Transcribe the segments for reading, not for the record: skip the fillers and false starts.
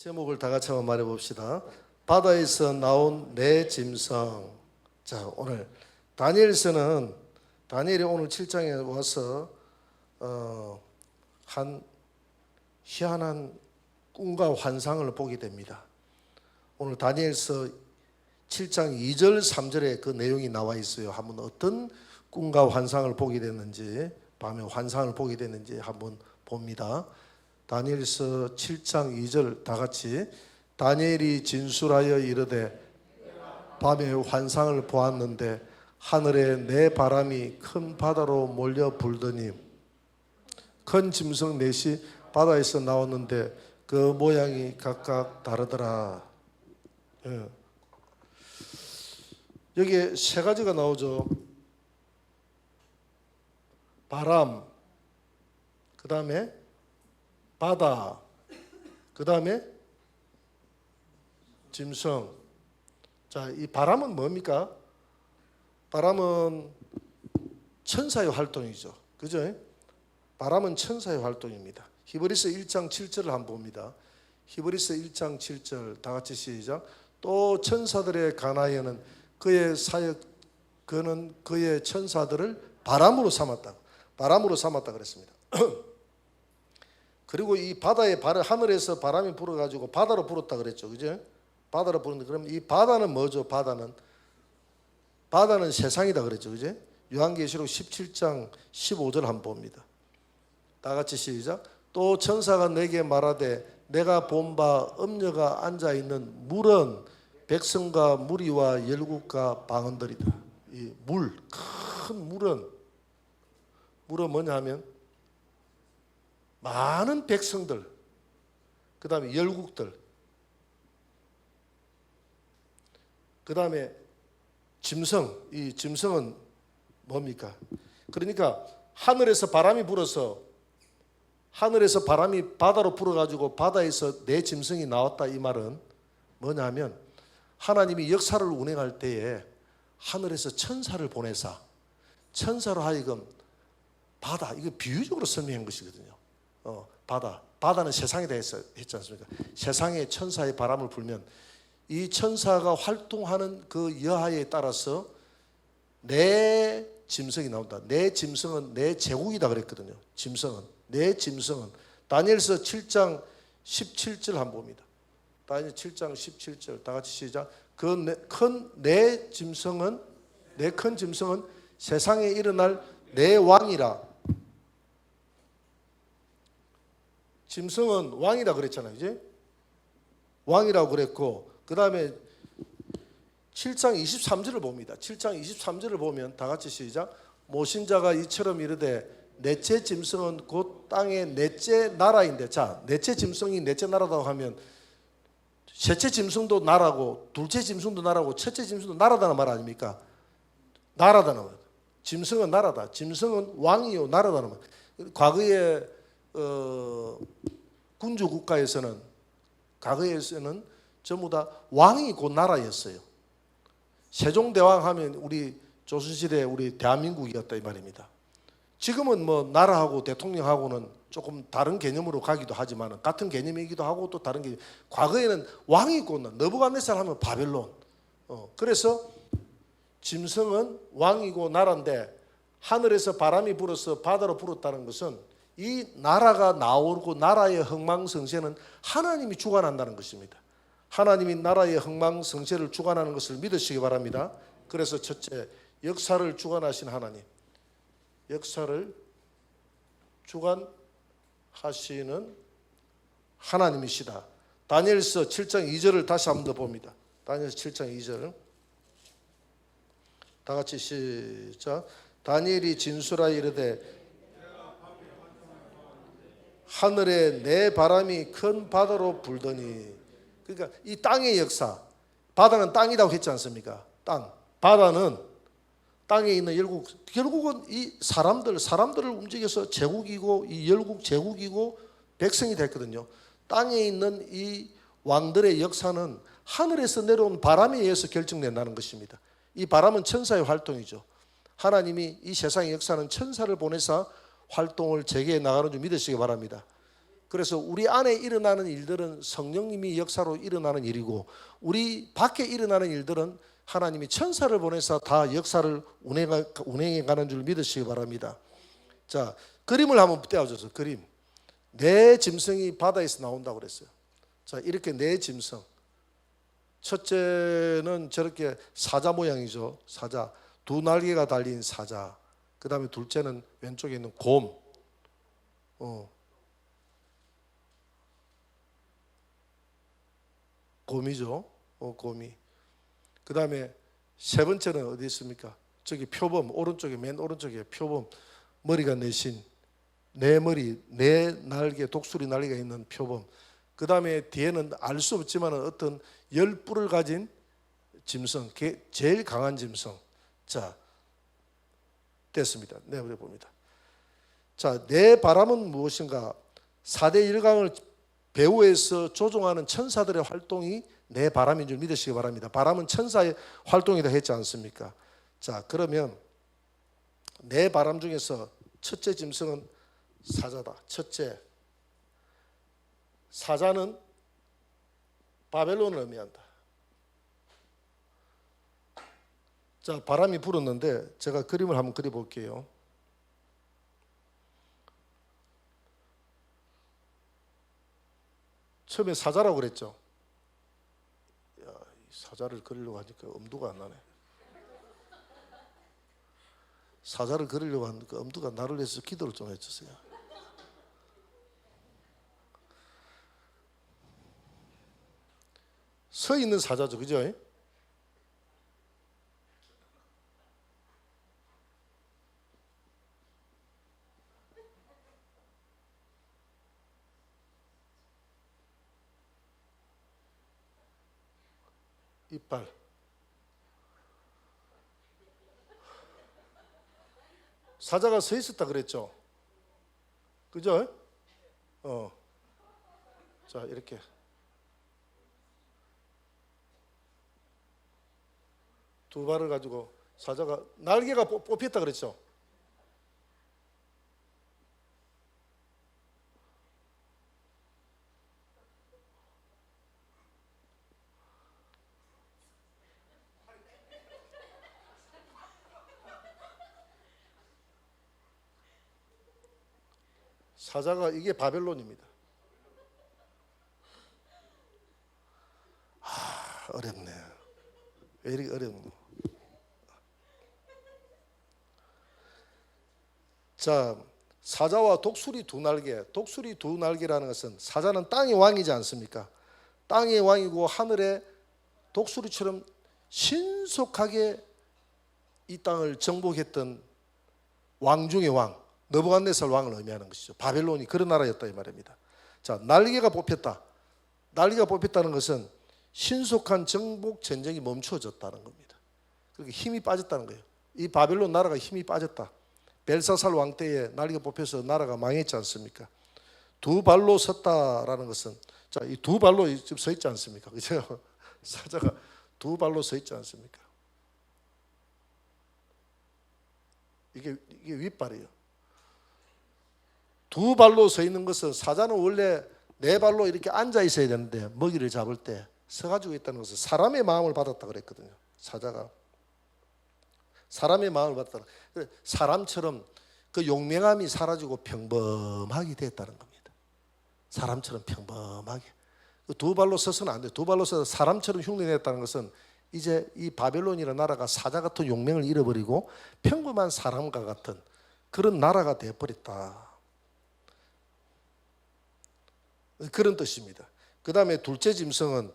제목을 다 같이 한번 말해봅시다. 바다에서 나온 내 짐승. 자, 오늘 다니엘서는 다니엘이 오늘 7장에 와서 한 희한한 꿈과 환상을 보게 됩니다. 오늘 다니엘서 7장 2절 3절에 그 내용이 나와 있어요. 한번 어떤 꿈과 환상을 보게 됐는지, 밤에 환상을 보게 됐는지 한번 봅니다. 다니엘서 7장 2절 다 같이. 다니엘이 진술하여 이르되 밤에 환상을 보았는데 하늘에 내 바람이 큰 바다로 몰려 불더니 큰 짐승 넷이 바다에서 나왔는데 그 모양이 각각 다르더라. 여기에 세 가지가 나오죠. 바람, 그 다음에 바다, 그 다음에 짐승. 자, 이 바람은 뭡니까? 바람은 천사의 활동이죠. 그죠? 바람은 천사의 활동입니다. 히브리서 1장 7절을 한번 봅니다. 히브리서 1장 7절 다 같이 시작. 또 천사들에 관하여는 그의 사역, 그는 그의 천사들을 바람으로 삼았다. 바람으로 삼았다 그랬습니다. 그리고 이 바다에 하늘에서 바람이 불어가지고 바다로 불었다 그랬죠. 그죠? 바다로 부르는데 그럼 이 바다는 뭐죠? 바다는 세상이다 그랬죠. 그죠? 요한계시록 17장 15절 한번 봅니다. 다 같이 시작. 또 천사가 내게 말하되 내가 본 바 음녀가 앉아있는 물은 백성과 무리와 열국과 방언들이다. 이 물, 큰 물은 뭐냐 하면 많은 백성들, 그 다음에 열국들, 그 다음에 짐승. 이 짐승은 뭡니까? 그러니까 하늘에서 바람이 불어서 하늘에서 바람이 바다로 불어가지고 바다에서 내 짐승이 나왔다. 이 말은 뭐냐면 하나님이 역사를 운행할 때에 하늘에서 천사를 보내사 천사로 하여금 바다, 이거 비유적으로 설명한 것이거든요. 바다는 세상에 대해서 했지 않습니까? 세상에 천사의 바람을 불면 이 천사가 활동하는 그 여하에 따라서 내 짐승이 나온다. 내 짐승은 내 제국이다 그랬거든요. 내 짐승은 다니엘서 7장 17절 한번 봅니다. 다니엘 7장 17절 다 같이 시작. 내 큰 짐승은 세상에 일어날 내 왕이라. 짐승은 왕이라 그랬잖아요. 이제 왕이라고 그랬고, 그 다음에 7장 23절을 봅니다. 7장 23절을 보면 다 같이 시작. 모신자가 이처럼 이르되 넷째 짐승은 곧 땅의 넷째 나라인데, 자, 넷째 짐승이 넷째 나라다고 하면 셋째 짐승도 나라고, 둘째 짐승도 나라고, 첫째 짐승도 나라다는 말 아닙니까? 나라다는 말. 짐승은 나라다. 짐승은 왕이요 나라다는 말. 과거에 군주 국가에서는 전부 다 왕이 곧 나라였어요. 세종대왕 하면 우리 조선시대 우리 대한민국이었다 이 말입니다. 지금은 뭐 나라하고 대통령하고는 조금 다른 개념으로 가기도 하지만 같은 개념이기도 하고 또 다른 개념. 과거에는 왕이 곧 느부갓네살 하면 바벨론. 그래서 짐승은 왕이고 나라인데 하늘에서 바람이 불어서 바다로 불었다는 것은 이 나라가 나오고 나라의 흥망성쇠는 하나님이 주관한다는 것입니다. 하나님이 나라의 흥망성쇠를 주관하는 것을 믿으시기 바랍니다. 그래서 첫째, 역사를 주관하신 하나님, 역사를 주관하시는 하나님이시다. 다니엘서 7장 2절을 다시 한 번 더 봅니다. 다니엘서 7장 2절 다 같이 시작. 다니엘이 진술하여 이르되 하늘에 내 바람이 큰 바다로 불더니. 그러니까 이 땅의 역사, 바다는 땅이라고 했지 않습니까? 땅. 바다는 땅에 있는 열국, 결국은 이 사람들을 움직여서 제국이고 이 열국 제국이고 백성이 됐거든요. 땅에 있는 이 왕들의 역사는 하늘에서 내려온 바람에 의해서 결정된다는 것입니다. 이 바람은 천사의 활동이죠. 하나님이 이 세상의 역사는 천사를 보내사 활동을 재개해 나가는 줄 믿으시기 바랍니다. 그래서 우리 안에 일어나는 일들은 성령님이 역사로 일어나는 일이고, 우리 밖에 일어나는 일들은 하나님이 천사를 보내서 다 역사를 운행해 가는 줄 믿으시기 바랍니다. 자, 그림을 한번 떼어줘서, 그림. 네 짐승이 바다에서 나온다고 그랬어요. 자, 이렇게 네 짐승. 첫째는 저렇게 사자 모양이죠. 사자. 두 날개가 달린 사자. 그 다음에 둘째는 왼쪽에 있는 곰. 곰이죠. 곰이. 그 다음에 세 번째는 어디 있습니까? 저기 표범. 오른쪽에, 맨 오른쪽에 표범. 머리가 내신, 네 머리, 네 날개, 독수리 날개가 있는 표범. 그 다음에 뒤에는 알 수 없지만 어떤 10뿔을 가진 짐승, 제일 강한 짐승. 자, 됐습니다. 내버려 봅니다. 자, 내 바람은 무엇인가? 4대 일강을 배후에서 조종하는 천사들의 활동이 내 바람인 줄 믿으시기 바랍니다. 바람은 천사의 활동이다 했지 않습니까? 자, 그러면 내 바람 중에서 첫째 짐승은 사자다. 첫째, 사자는 바벨론을 의미한다. 자, 바람이 불었는데 제가 그림을 한번 그려볼게요. 처음에 사자라고 그랬죠. 야, 사자를 그리려고 하니까 엄두가 안 나네. 사자를 그리려고 하니까 엄두가 나를 위해서 기도를 좀 해주세요. 서 있는 사자죠, 그죠? 이빨. 사자가 서 있었다 그랬죠? 그죠? 자, 이렇게. 두 발을 가지고 사자가 날개가 뽑혔다 그랬죠? 사자가, 이게 바벨론입니다. 어렵네. 왜 이렇게 어렵노? 자, 사자와 독수리 두 날개. 독수리 두 날개라는 것은, 사자는 땅의 왕이지 않습니까? 땅의 왕이고 하늘에 독수리처럼 신속하게 이 땅을 정복했던 왕 중의 왕, 느부갓네살 왕을 의미하는 것이죠. 바벨론이 그런 나라였다 이 말입니다. 자, 날개가 뽑혔다. 날개가 뽑혔다는 것은 신속한 정복 전쟁이 멈추어졌다는 겁니다. 그렇게 힘이 빠졌다는 거예요. 이 바벨론 나라가 힘이 빠졌다. 벨사살 왕 때에 날개가 뽑혀서 나라가 망했지 않습니까? 두 발로 섰다라는 것은, 자, 이 두 발로 지금 서 있지 않습니까? 그죠? 사자가 두 발로 서 있지 않습니까? 이게 윗발이에요. 두 발로 서 있는 것은, 사자는 원래 네 발로 이렇게 앉아 있어야 되는데 먹이를 잡을 때 서가지고 있다는 것은 사람의 마음을 받았다 그랬거든요. 사자가 사람의 마음을 받았다. 사람처럼 그 용맹함이 사라지고 평범하게 됐다는 겁니다. 사람처럼 평범하게. 두 발로 서서는 안 돼. 두 발로 서서 사람처럼 흉내냈다는 것은, 이제 이 바벨론이라는 나라가 사자 같은 용맹을 잃어버리고 평범한 사람과 같은 그런 나라가 되어버렸다. 그런 뜻입니다. 그 다음에 둘째 짐승은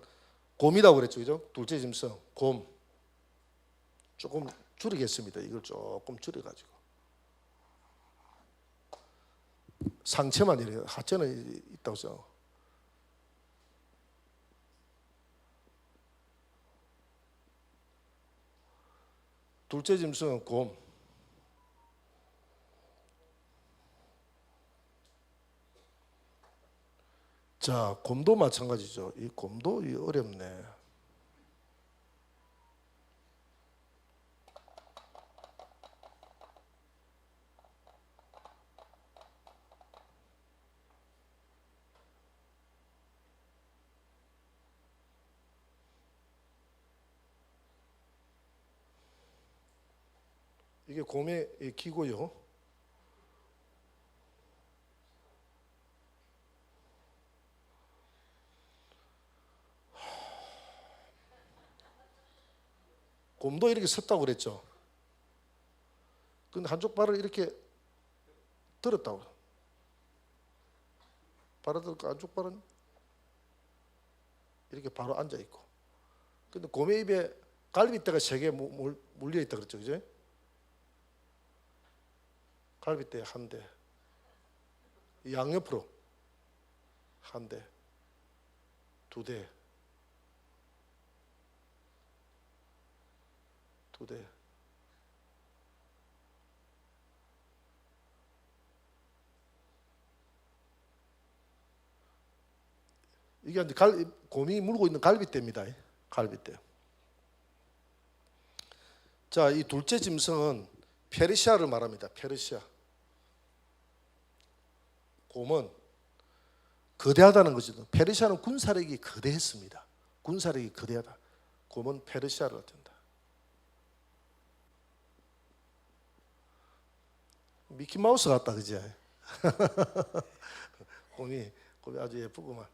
곰이라고 그랬죠, 그죠? 둘째 짐승, 곰. 조금 줄이겠습니다. 이걸 조금 줄여가지고. 상체만 이렇게, 하체는 있다고 써. 둘째 짐승은 곰. 자, 곰도 마찬가지죠. 이 곰도 어렵네. 이게 곰의 기고요. 곰도 이렇게 섰다고 그랬죠. 근데 한쪽 발을 이렇게 들었다고. 발을 들고 한쪽 발은 이렇게 바로 앉아 있고. 근데 곰의 입에 갈빗대가 3개 물려 있다 그랬죠, 그죠? 갈빗대 1대, 양옆으로 1대, 2대, 2대. 이게 이제 곰이 물고 있는 갈빗대입니다. 갈빗대. 자, 이 둘째 짐승은 페르시아를 말합니다. 페르시아. 곰은 거대하다는 것이죠. 페르시아는 군사력이 거대했습니다. 군사력이 거대하다. 곰은 페르시아를 나타낸다. 미키마우스 같다, 그지? 곰이 아주 예쁘구만.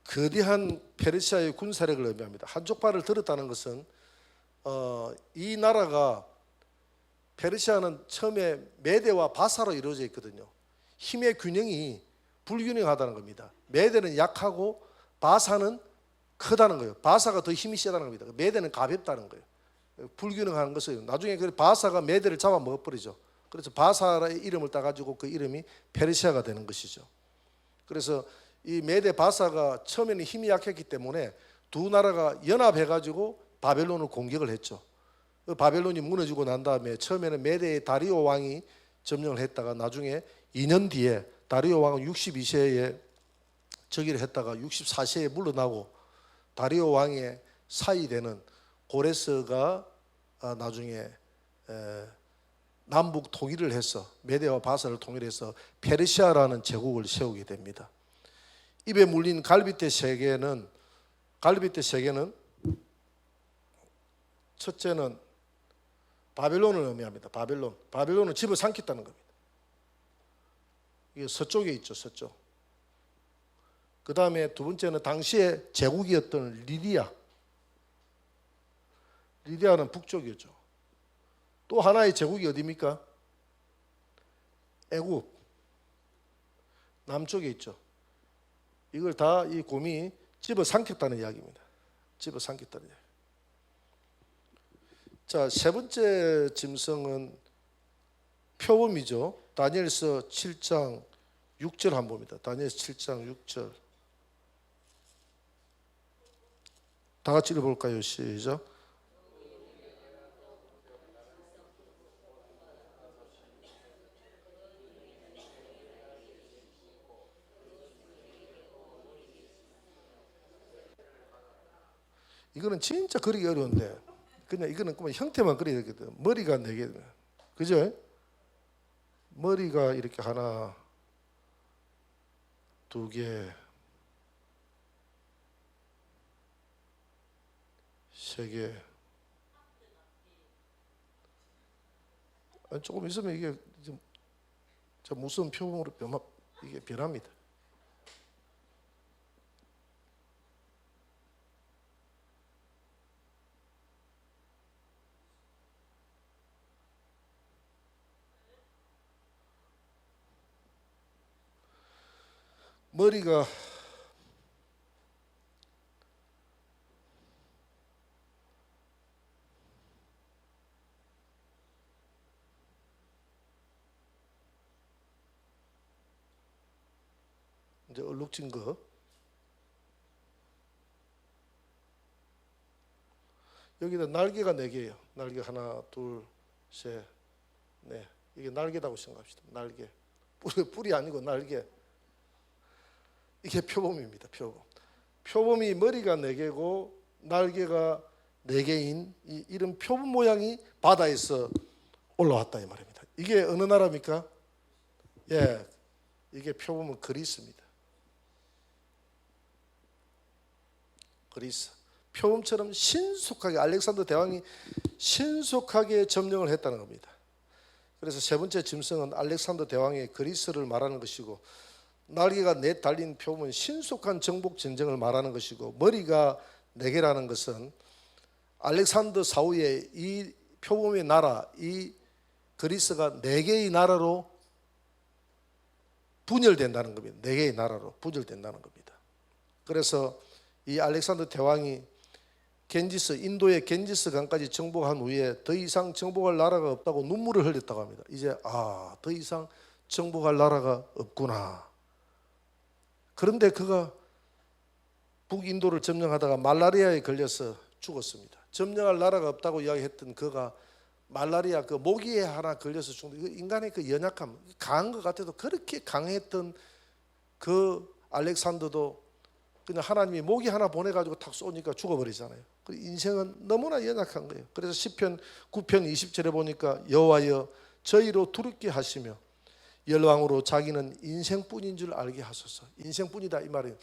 거대한 페르시아의 군사력을 의미합니다. 한쪽 발을 들었다는 것은 이 나라가, 페르시아는 처음에 메대와 바사로 이루어져 있거든요. 힘의 균형이 불균형하다는 겁니다. 메대는 약하고 바사는 크다는 거예요. 바사가 더 힘이 세다는 겁니다. 메대는 가볍다는 거예요. 불균형하는 것을 나중에 바사가 메대를 잡아먹어버리죠. 그래서 바사의 이름을 따가지고 그 이름이 페르시아가 되는 것이죠. 그래서 이 메대 바사가 처음에는 힘이 약했기 때문에 두 나라가 연합해가지고 바벨론을 공격을 했죠. 바벨론이 무너지고 난 다음에 처음에는 메대의 다리오 왕이 점령을 했다가 나중에 2년 뒤에 다리오 왕은 62세에 즉위를 했다가 64세에 물러나고 다리오 왕의 사이 되는 고레스가 나중에 남북 통일을 해서 메대와 바사를 통일해서 페르시아라는 제국을 세우게 됩니다. 입에 물린 갈빗대 3개는 첫째는 바벨론을 의미합니다. 바벨론은 집을 삼켰다는 겁니다. 이게 서쪽에 있죠, 서쪽. 그 다음에 두 번째는 당시에 제국이었던 리디아는 북쪽이었죠. 또 하나의 제국이 어디입니까? 애굽, 남쪽에 있죠. 이걸 다 이 곰이 집어 삼켰다는 이야기입니다. 집어 삼켰다는 이야기. 자, 세 번째 짐승은 표범이죠. 다니엘서 7장 6절 한번 봅니다. 다니엘서 7장 6절. 다 같이 읽어볼까요? 시작. 이거는 진짜 그리기 어려운데 그냥 이거는 그냥 형태만 그려야 되거든. 머리가 4개, 그죠? 머리가 이렇게 하나, 2개, 3개. 조금 있으면 이게 좀 무서운 표범으로 이게 변합니다. 머리가 이제 얼룩진 거. 여기다 날개가 4개예요. 날개 하나, 둘, 셋, 넷. 이게 날개다고 생각합시다. 날개. 뿔이 아니고 날개. 이게 표범입니다. 표범이 머리가 4개고 날개가 4개인 이런 표범 모양이 바다에서 올라왔다 이 말입니다. 이게 어느 나라입니까? 예, 이게 표범은 그리스입니다. 그리스. 표범처럼 신속하게 알렉산더 대왕이 신속하게 점령을 했다는 겁니다. 그래서 세 번째 짐승은 알렉산더 대왕의 그리스를 말하는 것이고, 날개가 넷 달린 표범은 신속한 정복 전쟁을 말하는 것이고, 머리가 네 개라는 것은 알렉산더 사후에 이 표범의 나라, 이 그리스가 네 개의 나라로 분열된다는 겁니다. 네 개의 나라로 분열된다는 겁니다. 그래서 이 알렉산더 대왕이 인도의 겐지스 강까지 정복한 후에 더 이상 정복할 나라가 없다고 눈물을 흘렸다고 합니다. 이제 더 이상 정복할 나라가 없구나. 그런데 그가 북인도를 점령하다가 말라리아에 걸려서 죽었습니다. 점령할 나라가 없다고 이야기했던 그가 말라리아 그 모기에 하나 걸려서 죽는, 인간의 그 연약함, 강한 것 같아도 그렇게 강했던 그 알렉산더도 그냥 하나님이 모기 하나 보내가지고 탁 쏘니까 죽어버리잖아요. 인생은 너무나 연약한 거예요. 그래서 시편 9편 20절에 보니까 여호와여 저희로 두렵게 하시며 열왕으로 자기는 인생뿐인 줄 알게 하소서. 인생뿐이다 이 말이에요.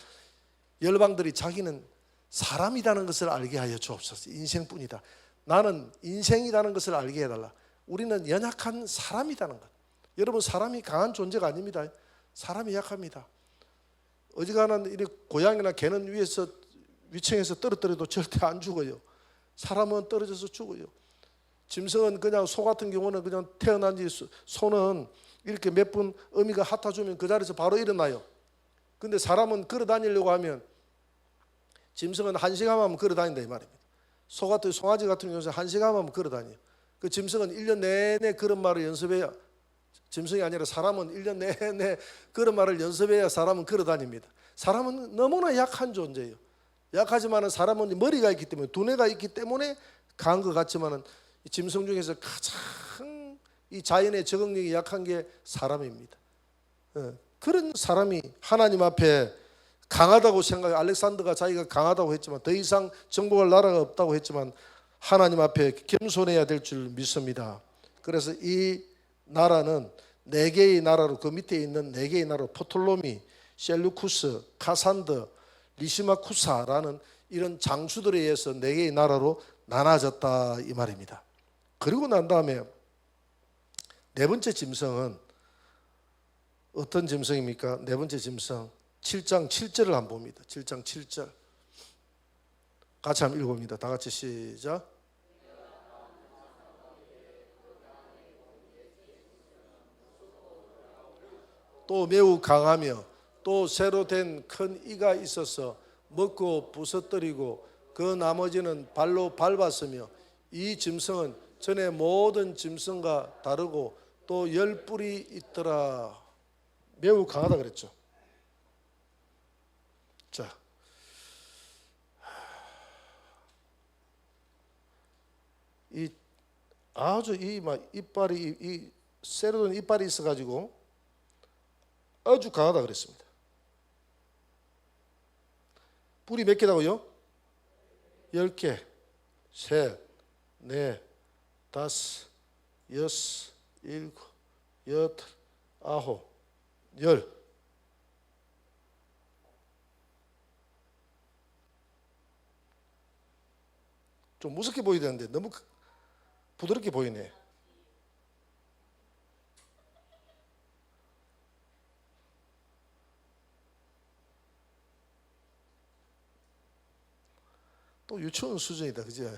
열방들이 자기는 사람이라는 것을 알게 하여 주옵소서. 인생뿐이다. 나는 인생이라는 것을 알게 해달라. 우리는 연약한 사람이라는 것. 여러분, 사람이 강한 존재가 아닙니다. 사람이 약합니다. 어지간한 고양이나 개는 위층에서 떨어뜨려도 절대 안 죽어요. 사람은 떨어져서 죽어요. 짐승은 그냥, 소 같은 경우는 그냥 태어난 지, 소는 이렇게 몇 분 어미가 핥아주면 그 자리에서 바로 일어나요. 근데 사람은 걸어 다니려고 하면, 짐승은 1시간 하면 걸어 다닌다 이 말입니다. 송아지 같은 경우는 1시간 하면 걸어 다녀요. 그 짐승은 1년 내내 그런 말을 연습해야, 짐승이 아니라 사람은 1년 내내 그런 말을 연습해야 사람은 걸어 다닙니다. 사람은 너무나 약한 존재예요. 약하지만 사람은 머리가 있기 때문에, 두뇌가 있기 때문에 강한 것 같지만 짐승 중에서 가장 이 자연의 적응력이 약한 게 사람입니다. 그런 사람이 하나님 앞에 강하다고 생각해. 알렉산더가 자기가 강하다고 했지만, 더 이상 정복할 나라가 없다고 했지만 하나님 앞에 겸손해야 될 줄 믿습니다. 그래서 이 나라는 네 개의 나라로, 그 밑에 있는 네 개의 나라로 포톨로미, 셀루쿠스, 카산더, 리시마쿠사라는 이런 장수들에 의해서 네 개의 나라로 나눠졌다 이 말입니다. 그리고 난 다음에 네 번째 짐승은 어떤 짐승입니까? 네 번째 짐승 7장 7절을 한번 봅니다. 7장 7절 같이 한번 읽어봅니다. 다 같이 시작. 또 매우 강하며 또 새로 된 큰 이가 있어서 먹고 부서뜨리고 그 나머지는 발로 밟았으며 이 짐승은 전에 모든 짐승과 다르고 또 10뿔이 있더라. 매우 강하다 그랬죠. 자, 이 아주 이빨이 이 세로된 이빨이 있어가지고 아주 강하다 그랬습니다. 뿔이 몇 개다고요? 10개, 셋, 넷, 다섯, 여섯, 일곱, 여덟, 아홉, 열. 좀 무섭게 보여야 되는데 너무 부드럽게 보이네. 또 유치원 수준이다, 그죠?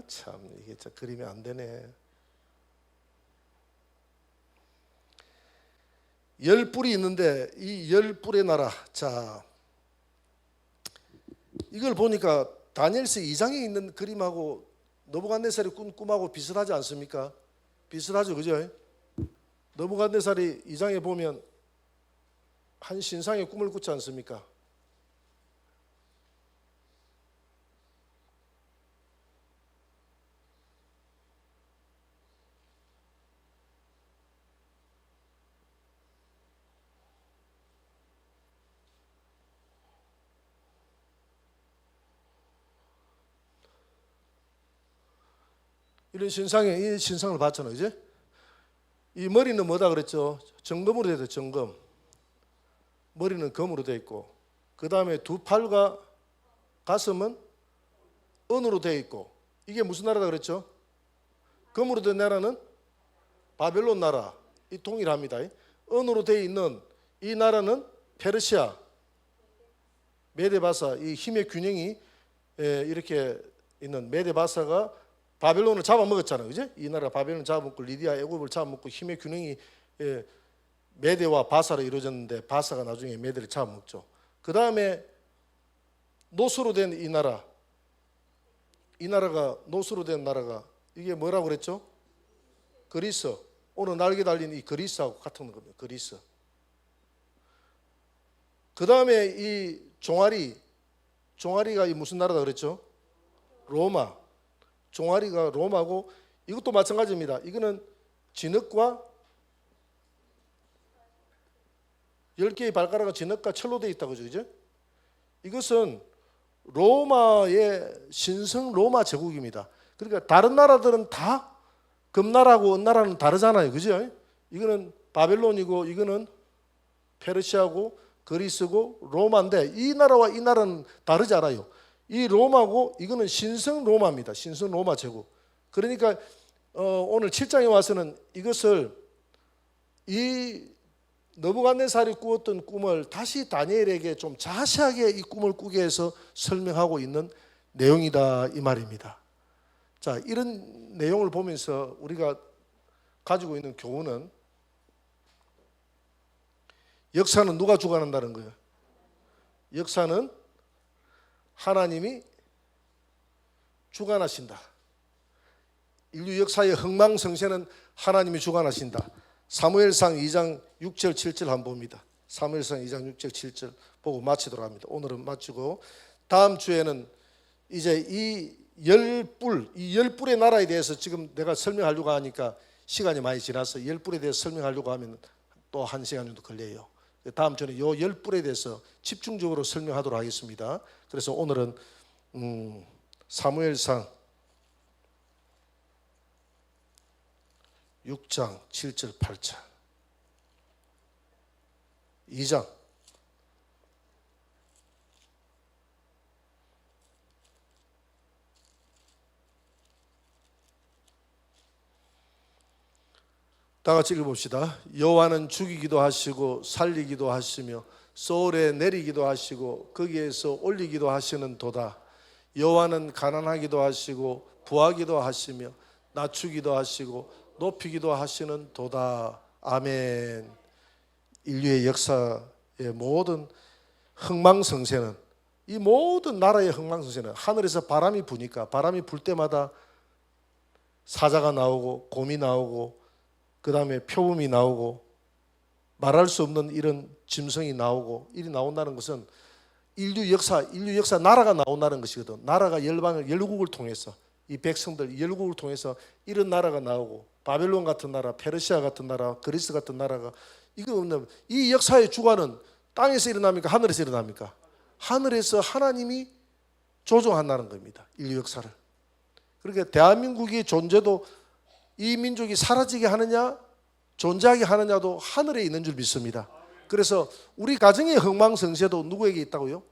참 이게 참 그림이 안 되네. 10뿔이 있는데 이 10뿔의 나라. 자, 이걸 보니까 다니엘서 2장에 있는 그림하고 느부갓네살이 꾼 꿈하고 비슷하지 않습니까? 비슷하죠, 그죠? 느부갓네살이 2장에 보면 한 신상의 꿈을 꾸지 않습니까? 이런 이 신상을 봤잖아요, 이제. 이 머리는 뭐다 그랬죠? 정금으로 되어 있어요, 정금. 머리는 금으로 되어 있고, 그 다음에 두 팔과 가슴은 은으로 되어 있고, 이게 무슨 나라다 그랬죠? 금으로 된 나라는 바벨론 나라. 이 동일합니다. 은으로 되어 있는 이 나라는 페르시아, 메데바사. 이 힘의 균형이 이렇게 있는 메데바사가 바벨론을 잡아먹었잖아요. 그죠? 이 나라가 바벨론을 잡아먹고 리디아, 애굽을 잡아먹고 힘의 균형이 메데와 바사로 이루어졌는데 바사가 나중에 메데를 잡아먹죠. 그 다음에 노스로 된 이 나라, 이 나라가 노스로 된 나라가 이게 뭐라고 그랬죠? 그리스. 오늘 날개 달린 이 그리스하고 같은 겁니다. 그리스. 그 다음에 이 종아리가 이 무슨 나라다 그랬죠? 로마. 종아리가 로마고, 이것도 마찬가지입니다. 이거는 진흙과 10개의 발가락은 진흙과 철로 되어 있다고 그죠? 이것은 로마의 신성 로마 제국입니다. 그러니까 다른 나라들은 다 금나라하고 은나라는 다르잖아요. 그죠? 이거는 바벨론이고 이거는 페르시아고 그리스고 로마인데, 이 나라와 이 나라는 다르지 않아요. 이 로마고 이거는 신성 로마입니다. 신성 로마 제국. 그러니까 오늘 7장에 와서는 이것을 이 느부갓네살이 꾸었던 꿈을 다시 다니엘에게 좀 자세하게 이 꿈을 꾸게 해서 설명하고 있는 내용이다 이 말입니다. 자, 이런 내용을 보면서 우리가 가지고 있는 교훈은, 역사는 누가 주관한다는 거예요? 역사는 하나님이 주관하신다. 인류 역사의 흥망성쇠는 하나님이 주관하신다. 사무엘상 2장 6절 7절 한번 봅니다. 사무엘상 2장 6절 7절 보고 마치도록 합니다. 오늘은 마치고 다음 주에는 이제 이 열뿔의 나라에 대해서 지금 내가 설명하려고 하니까 시간이 많이 지나서 열뿔에 대해서 설명하려고 하면 또 1시간 정도 걸려요. 다음 주에는 이 열뿔에 대해서 집중적으로 설명하도록 하겠습니다. 그래서 오늘은 사무엘상 6장 7절 8절 2장 다 같이 읽어봅시다. 여호와는 죽이기도 하시고 살리기도 하시며 소울에 내리기도 하시고 거기에서 올리기도 하시는 도다. 여호와는 가난하기도 하시고 부하기도 하시며 낮추기도 하시고 높이기도 하시는 도다. 아멘. 인류의 역사의 모든 흥망성쇠는, 이 모든 나라의 흥망성쇠는 하늘에서 바람이 부니까, 바람이 불 때마다 사자가 나오고 곰이 나오고 그 다음에 표범이 나오고 말할 수 없는 이런 짐승이 나오고, 일이 나온다는 것은 인류 역사 나라가 나온다는 것이거든. 나라가 열국을 통해서, 이 백성들 열국을 통해서 이런 나라가 나오고, 바벨론 같은 나라, 페르시아 같은 나라, 그리스 같은 나라가, 이거 없는, 이 역사의 주관은 땅에서 일어납니까? 하늘에서 일어납니까? 하늘에서 하나님이 조종한다는 겁니다. 인류 역사를. 그러니까 대한민국의 존재도, 이 민족이 사라지게 하느냐 존재하게 하느냐도 하늘에 있는 줄 믿습니다. 그래서 우리 가정의 흥망성쇠도 누구에게 있다고요?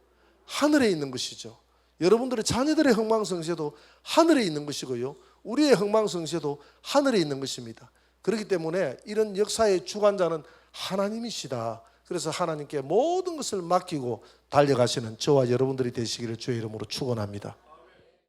하늘에 있는 것이죠. 여러분들의 자녀들의 흥망성쇠도 하늘에 있는 것이고요, 우리의 흥망성쇠도 하늘에 있는 것입니다. 그렇기 때문에 이런 역사의 주관자는 하나님이시다. 그래서 하나님께 모든 것을 맡기고 달려가시는 저와 여러분들이 되시기를 주의 이름으로 축원합니다.